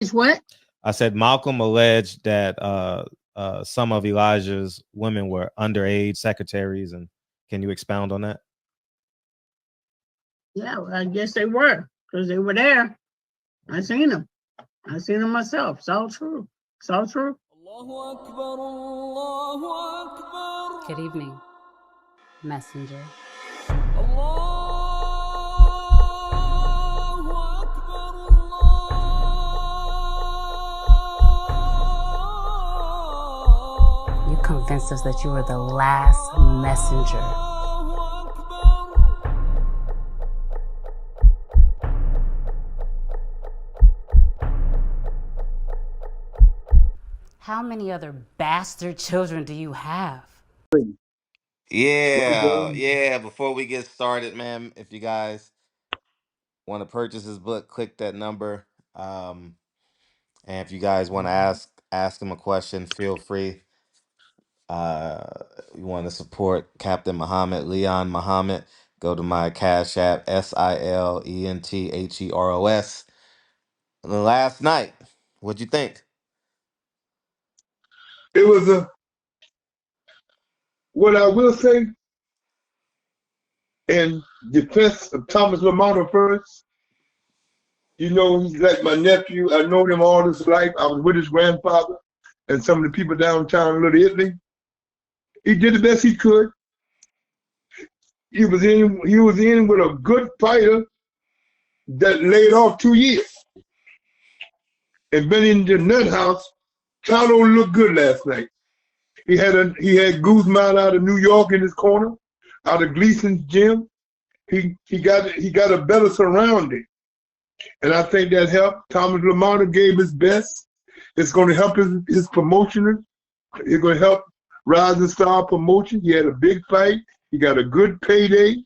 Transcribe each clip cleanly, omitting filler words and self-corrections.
It's what? I said Malcolm alleged that some of Elijah's women were underage secretaries, and can you expound on that? Yeah, well, I guess they were because they were there. I seen them. I seen them myself. It's all true. It's all true. Good evening, messenger. You convinced us that you were the last messenger. How many other bastard children do you have? Yeah. Before we get started, man, if you guys want to purchase his book, click that number. Um, and if you guys want to ask him a question, feel free. Uh, you want to support Captain Muhammad, Leon Muhammad, go to my Cash App, SILENTHEROS. Last night, what'd you think? It was what I will say in defense of Thomas Lamont first. You know, he's like my nephew. I know him all his life. I was with his grandfather and some of the people downtown in Little Italy. He did the best he could. He was in with a good fighter that laid off 2 years. And been in the nut house. Charlo looked good last night. He had Guzman out of New York in his corner, out of Gleason's gym. He got a better surrounding. And I think that helped. Thomas Lamont gave his best. It's going to help his promotion. It's going to help Rising Star promotion. He had a big fight. He got a good payday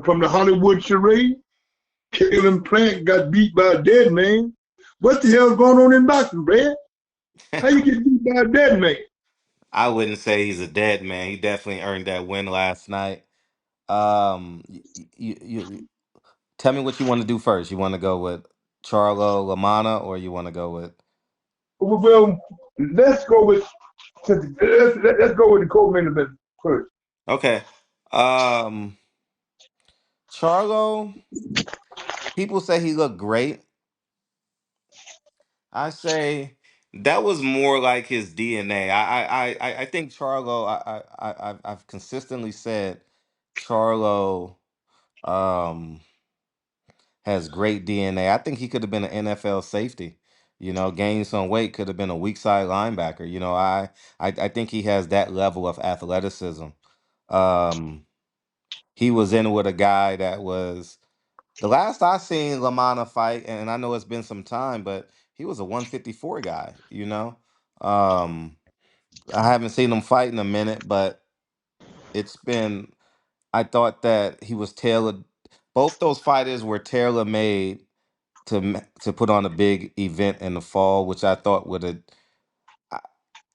from the Hollywood charade. Kalen Plant got beat by a dead man. What the hell's going on in boxing, Brad? How you get beat by a dead man? I wouldn't say he's a dead man. He definitely earned that win last night. You tell me what you want to do first. You want to go with Charlo Lamana, or you want to go with? Well, let's go with let's go with the co-main event first. Okay. Um, Charlo. People say he looked great. I say that was more like his DNA. I think Charlo. I've consistently said Charlo has great DNA. I think he could have been an NFL safety. You know, gained some weight, could have been a weak side linebacker. You know, I think he has that level of athleticism. Um, he was in with a guy that was the last I seen Lamana fight, and I know it's been some time, but he was a 154 guy. You know, um, I haven't seen him fight in a minute, but it's been. I thought that he was tailored. Both those fighters were tailor made to put on a big event in the fall, which I thought would have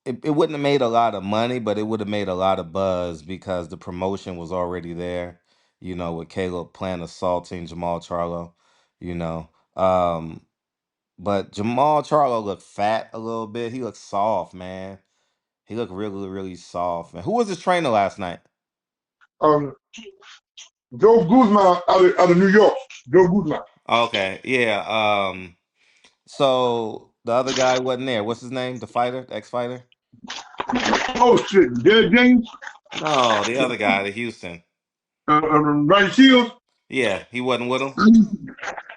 it wouldn't have made a lot of money, but it would have made a lot of buzz because the promotion was already there. You know, with Caleb Plant assaulting Jermall Charlo. You know, but Jermall Charlo looked fat a little bit. He looked soft, man. He looked really, really soft. Man, who was his trainer last night? Um, Joe Guzman out of New York. Joe Guzman. Okay, yeah. So the other guy wasn't there. What's his name? The fighter, the ex-fighter? Oh shit, Derek James, No, the other guy, the Houston. Ryan Shields. Yeah, he wasn't with him.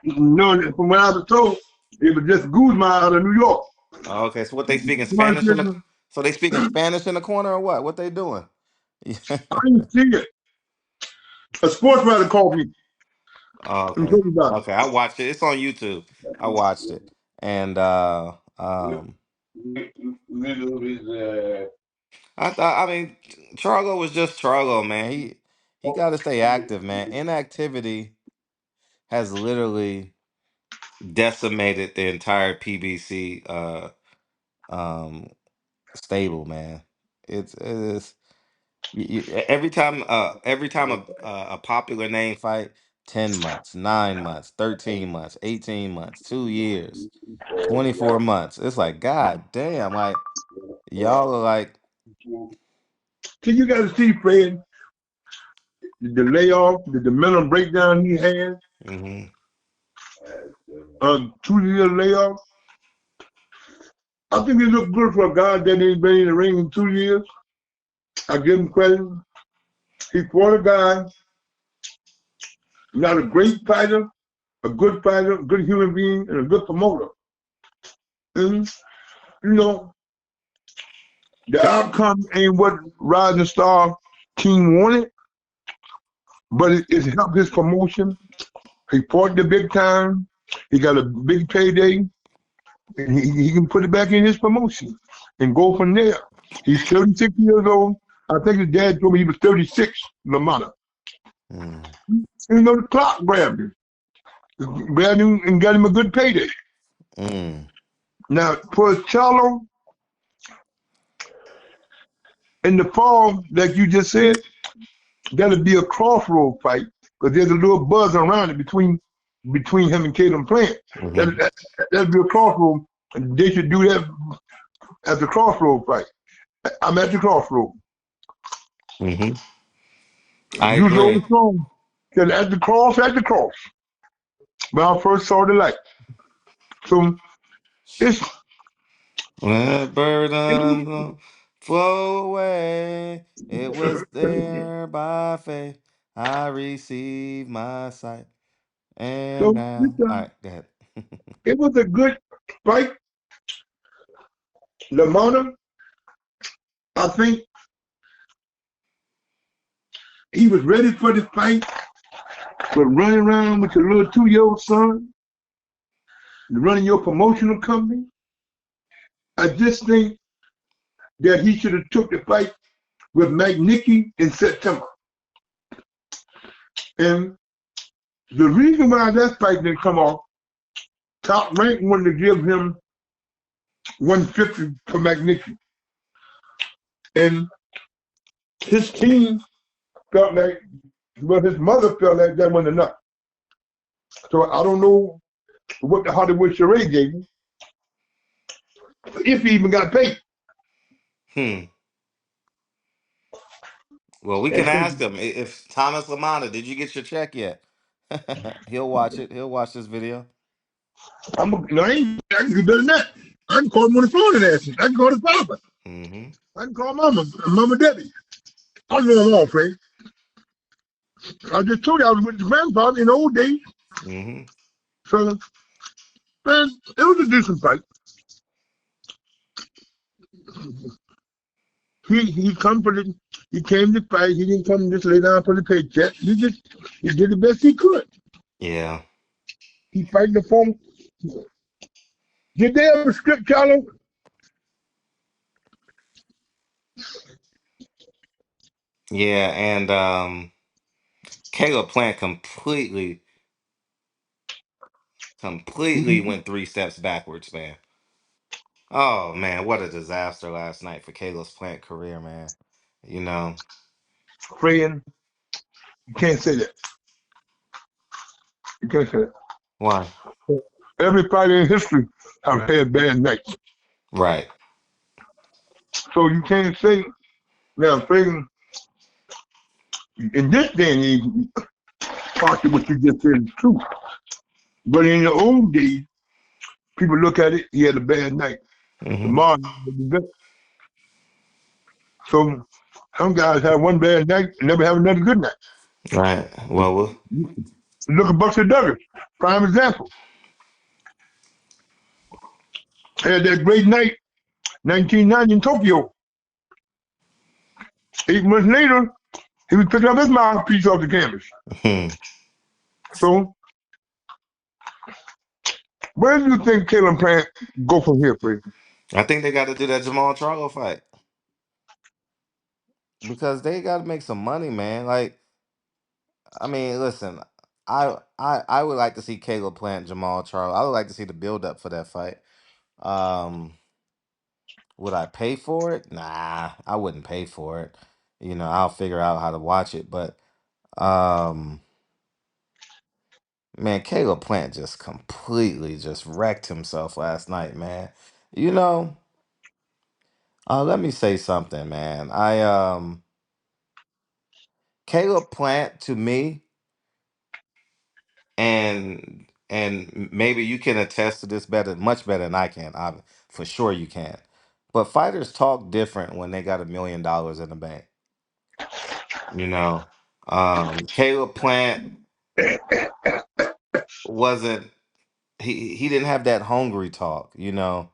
No, from what I was told, it was just Guzman out of New York. Oh, okay, so what they speaking Spanish in the? So they speaking Spanish in the corner or what? What they doing? I didn't see it. A sports writer called me Oh, and okay, told me about okay, I watched it. It's on YouTube. I watched it, and it. I thought. I mean, Charlo was just Charlo, man. He got to stay active, man. Inactivity has literally decimated the entire PBC um stable, man. It is every time a popular name fight, 10 months, 9 months, 13 months, 18 months, 2 years, 24 months. It's like, God damn, like y'all are like, So you got to see, Fred, the layoff, the mental breakdown he had, mm-hmm, 2 year layoff. I think it looked good for a guy that ain't been in the ring in 2 years. I give him credit. He fought a guy, not a great fighter, a good human being, and a good promoter. And, you know, the outcome ain't what Rising Star team wanted, but it helped his promotion. He fought the big time. He got a big payday, and he can put it back in his promotion and go from there. He's 36 years old. I think his dad told me he was 36, Lamont. mm, You know, the clock grabbed him. Grabbed him and got him a good payday. mm, Now, for Charlo, in the fall, like you just said, that'll be a crossroad fight because there's a little buzz around it between him and Caleb Plant. mm-hmm, That'll be a crossroad. And they should do that as a crossroad fight. I'm at the crossroad. mm-hmm. I Use the agree. old song. Said at the cross, at the cross. When I first saw the light. So it's Let it burden flow away. It was there by faith. I received my sight. And so now, all right, go ahead. it was a good fight. Lamona, I think he was ready for the fight, but running around with your little 2 year old son, running your promotional company, I just think that he should have took the fight with McNicky in September. And the reason why that fight didn't come off, Top Rank wanted to give him 150 for McNicky. And his team felt like, well, his mother felt like that wasn't enough. So I don't know what the Hollywood charade gave him, if he even got paid. Hmm. Well, we can ask him if Thomas Lamana, did you get your check yet? He'll watch it. He'll watch this video. I can do better than that. I can call him on the phone and ask him. I can call his father. Mm-hmm. I can call Mama Debbie. I know them all, Frank. I just told you I was with his grandfather in the old days. Mm-hmm. So, man, it was a decent fight. He come for the he came to fight. He didn't come just lay down for the paycheck. He did the best he could. Yeah. He fighting the form. Did they ever script Charlo? Yeah, and Caleb Plant completely went 3 steps backwards, man. Oh man, what a disaster last night for Caleb's Plant career, man. You know Praying. You can't say that. You can't say that. why? Every fighter in history have had bad nights. Right. So you can't say now praying in this day and age, part of what you just said is true. But in the old days, people look at it, he had a bad night. Mm-hmm. Tomorrow, so some guys have one bad night and never have another good night. Right. Well, Look at Buster Douglas, prime example. Had that great night, 1990 in Tokyo. 8 months later, he was picking up his mouthpiece off the canvas. hmm. So, where do you think Caleb Plant go from here, please? I think they got to do that Jermall Charlo fight because they got to make some money, man. Like, I mean, listen, I would like to see Caleb Plant, Jermall Charlo. I would like to see the build up for that fight. Um, would I pay for it? Nah, I wouldn't pay for it. I'll figure out how to watch it, but um, Man, Caleb Plant just completely just wrecked himself last night, man. You know, let me say something, man. Caleb Plant to me, and maybe you can attest to this better, much better than I can. For sure you can. But fighters talk different when they got $1 million in the bank. You know, Caleb Plant wasn't. He didn't have that hungry talk. You know,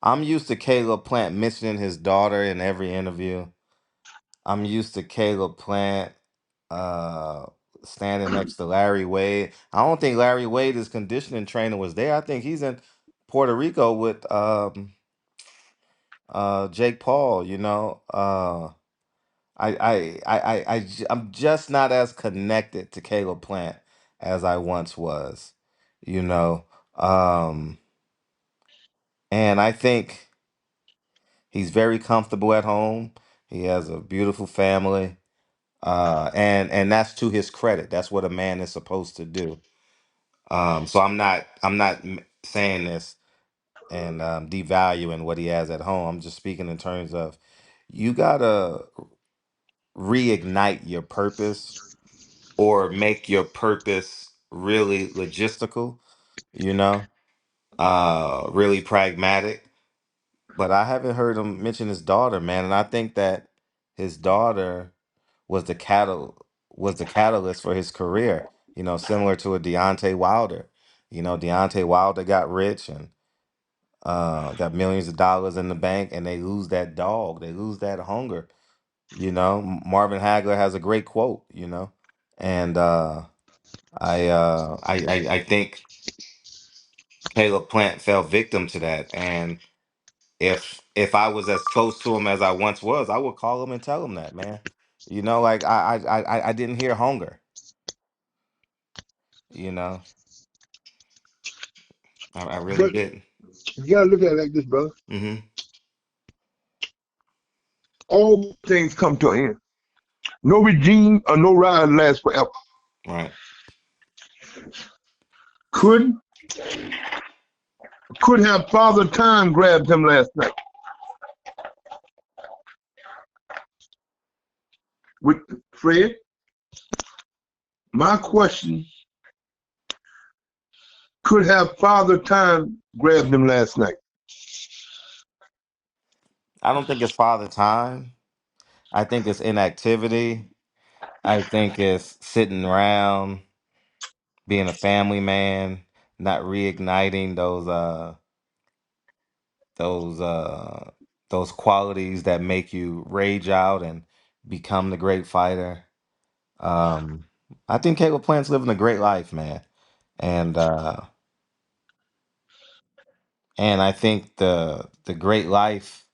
I'm used to Caleb Plant mentioning his daughter in every interview. I'm used to Caleb Plant uh standing next to Larry Wade. I don't think Larry Wade, his conditioning trainer, was there. I think he's in Puerto Rico with Jake Paul, you know. I'm just not as connected to Caleb Plant as I once was, you know. Um and I think he's very comfortable at home. He has a beautiful family. And that's to his credit. That's what a man is supposed to do. So I'm not saying this and devaluing what he has at home. I'm just speaking in terms of you gotta reignite your purpose or make your purpose really logistical, you know, really pragmatic. But I haven't heard him mention his daughter, man, and I think that his daughter was the catalyst for his career. You know, similar to a Deontay Wilder. You know, Deontay Wilder got rich and got millions of dollars in the bank, and they lose that dog. They lose that hunger. You know, Marvin Hagler has a great quote. You know, and I think Caleb Plant fell victim to that. And if I was as close to him as I once was, I would call him and tell him that, man. You know, like I didn't hear hunger. You know, I really But didn't. you gotta look at it like this, brother. Mm-hmm. All things come to an end. No regime or no ride lasts forever. Right. Could could have Father Time grabbed him last night with Fred? My question: could have Father Time grabbed him last night? I don't think it's father time. I think it's inactivity. I think it's sitting around, being a family man, not reigniting those uh those qualities that make you rage out and become the great fighter. Um, I think Caleb Plant's living a great life, man. And I think the great life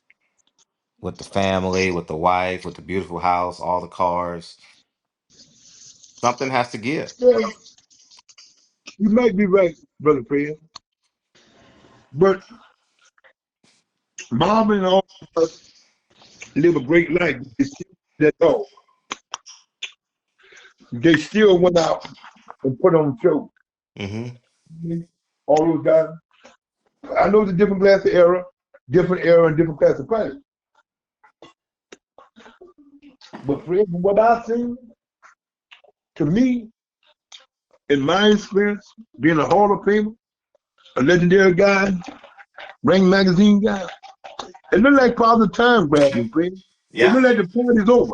with the family, with the wife, with the beautiful house, all the cars, something has to give. Well, you might be right, brother Fred, but Marvin and all of us live a great life. They still that dog. They still went out and put on shows. Hmm. All those guys. I know it's a different era and different class of fighters. But Fred, from what I've seen, to me, in my experience, being a Hall of Famer, a legendary guy, Ring Magazine guy, it looked like Father Time grabbed him, Fred. It Yeah. looked like the party's over.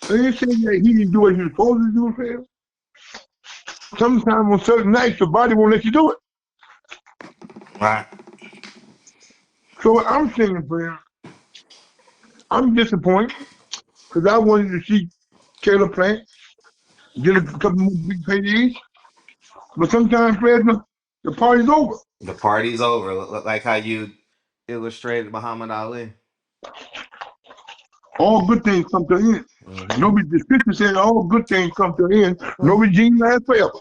I ain't saying that he didn't do what he was supposed to do, Fred. Sometimes on certain nights, your body won't let you do it. Right. So what I'm saying, Fred, I'm disappointed because I wanted to see Caleb Plant get a couple more big paydays. But sometimes, Fred, the party's over. The party's over. Like how you illustrated Muhammad Ali. All good things come to an end. Hmm. Nobody, the scripture said all good things come to an end. No regime lasts forever.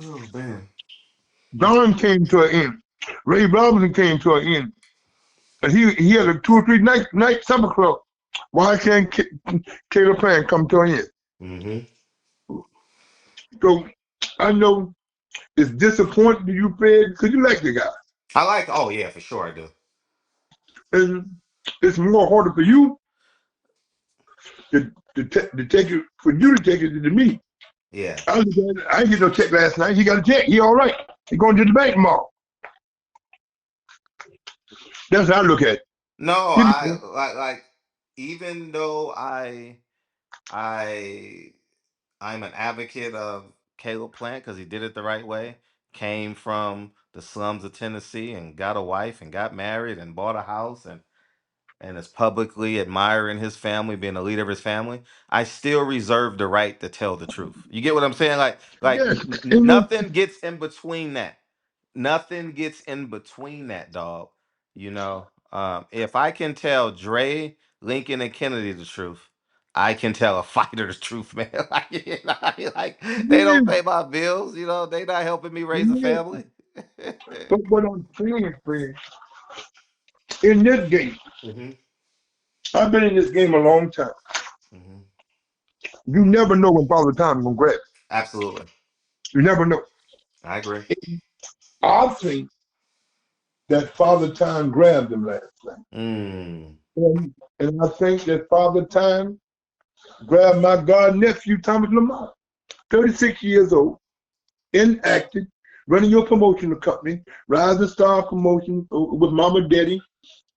Oh man. Don came to an end. Ray Robinson came to an end. And he had a 2 or 3 night supper club. Why can't Caleb Plant come to an end? Hmm. So I know it's disappointing to you, Fred, because you like the guy. I like. Oh yeah, for sure I do. And it's more harder for you to take it, for you to take it than me. Yeah. I didn't get no check last night. He got a check. He all right. He going to the bank tomorrow. That's how I look at it. No, You I know, like even though I I'm an advocate of Caleb Plant because he did it the right way. Came from the slums of Tennessee and got a wife and got married and bought a house and is publicly admiring his family, being a leader of his family. I still reserve the right to tell the truth. You get what I'm saying? Like yes. And then, nothing gets in between that. Nothing gets in between that, dog. You know, if I can tell Dre, Lincoln, and Kennedy the truth, I can tell a fighter the truth, man. Like, you know, like they don't yeah, pay my bills. You know, they not helping me raise a yeah. family. But what I'm saying, Fred, in this game, Hmm. I've been in this game a long time. Hmm. You never know when Father Time is going to grab Absolutely, you. You never know. I agree. I think that Father Time grabbed him last night. Mm. And I think that Father Time grabbed my god nephew, Thomas Lamar, 36 years old, inactive, running your promotional company, Rising Star Promotion with Mama Daddy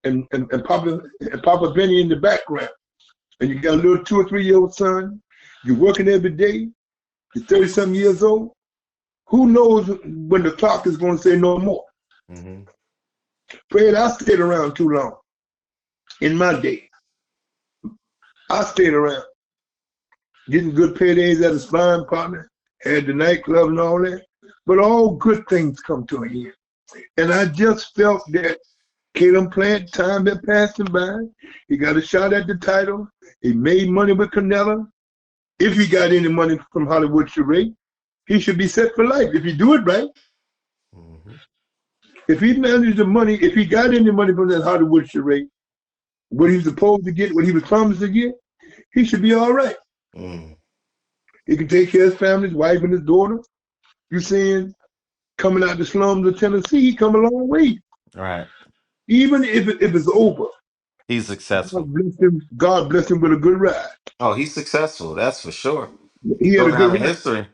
and Papa Benny in the background. And you got a little 2 or 3 year old son. You're working every day. You're 30-some years old. Who knows when the clock is going to say no more? Hmm. Fred, I stayed around too long in my day. I stayed around getting good paydays as a sparring partner, had the nightclub and all that. But all good things come to an end. And I just felt that Caleb Plant, time had passed him by. He got a shot at the title. He made money with Canelo. If he got any money from Hollywood charade, he should be set for life if he do it right. Hmm. If he managed the money, if he got any money from that Hollywood charade, what he was supposed to get, what he was promised to get, he should be all right. Mm. He can take care of his family, his wife and his daughter. You seeing coming out the slums of Tennessee, he come a long way. Right. Even if it's over, He's successful. God bless him with a good ride. Oh, he's successful. That's for sure. He He's had a gonna have a good ride. history.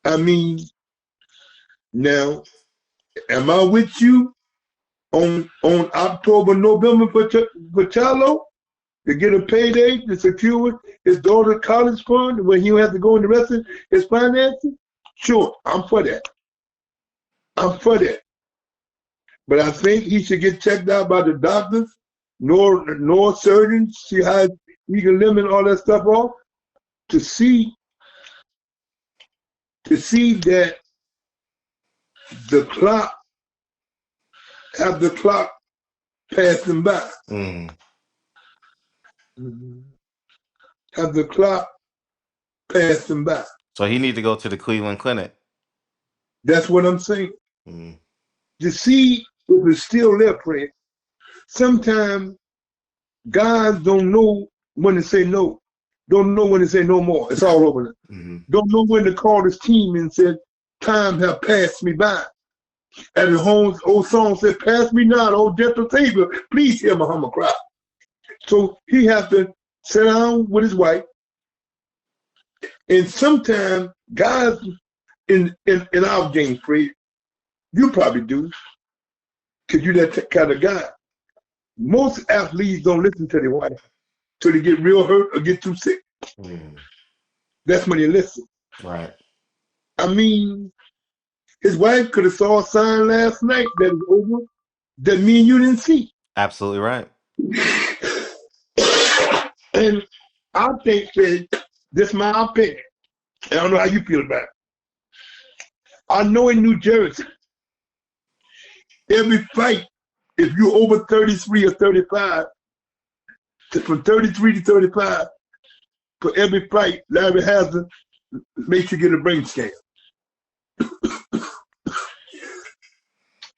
I mean, now, am I with you on October, November for Charlo to get a payday to secure his daughter's college fund where he don't have to go in the rest of his finances? Sure, I'm for that. I'm for that. But I think he should get checked out by the doctors, nor surgeons, see how he can limit all that stuff off to see that the clock, have the clock passing by. Mm. Have the clock passing by. So he need to go to the Cleveland Clinic. That's what I'm saying. Mm. To see if it's still there, Fred. Sometimes guys don't know when to say no. Don't know when to say no more. It's all over. Mm-hmm. Don't know when to call his team and said, time have passed me by. As the old song said, pass me not, oh gentle Savior, please hear my humble cry. So he has to sit down with his wife. And sometimes guys in our game, Fred, you probably do, because you're that kind of guy. Most athletes don't listen to their wife till they get real hurt or get too sick. Mm. That's when you listen. Right. I mean, his wife could have saw a sign last night that it's over that me and you didn't see. Absolutely right. And I think that this is my opinion. I don't know how you feel about it. I know in New Jersey, every fight, if you're over 33 or 35, from 33 to 35, for every fight, Larry Hazard makes you get a brain scan.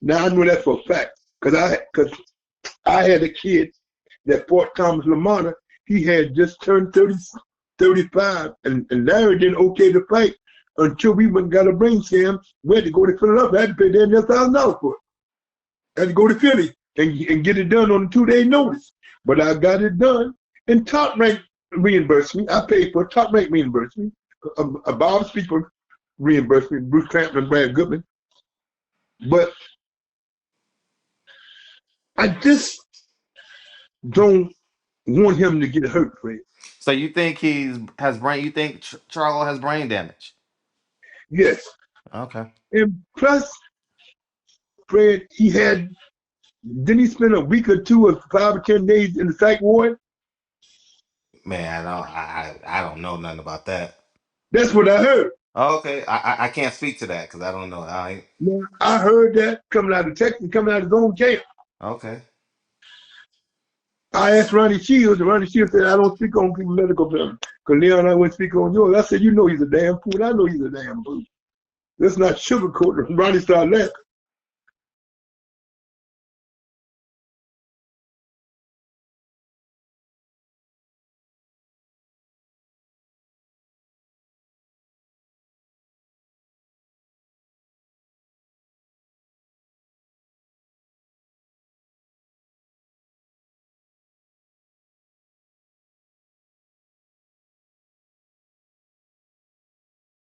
Now I know that for a fact, because I had a kid that fought Thomas Lamar. He had just turned 35, and Larry didn't okay the fight until we went and got a brain scan. We had to go to Philadelphia. I had to pay $1,000 for it. I had to go to Philly and get it done on a 2-day notice. But I got it done, and Top Rank reimbursed me. I paid for it. Top Rank reimbursed me. Bob Speaker reimbursed me, Bruce Crampton and Brad Goodman. But I just don't want him to get hurt, Fred. So you think You think Charlo has brain damage? Yes. Okay. And plus, Fred, didn't he spend a week or 2 or 5 or 10 days in the psych ward? Man, I don't know nothing about that. That's what I heard. Okay, I can't speak to that because I don't know. I heard that coming out of Texas, coming out of his own jail. Okay. I asked Ronnie Shields, and Ronnie Shields said, I don't speak on people's medical bills. Because Leon, I wouldn't speak on yours. I said, you know he's a damn fool. I know he's a damn fool. Let's not sugarcoat it. Ronnie started laughing.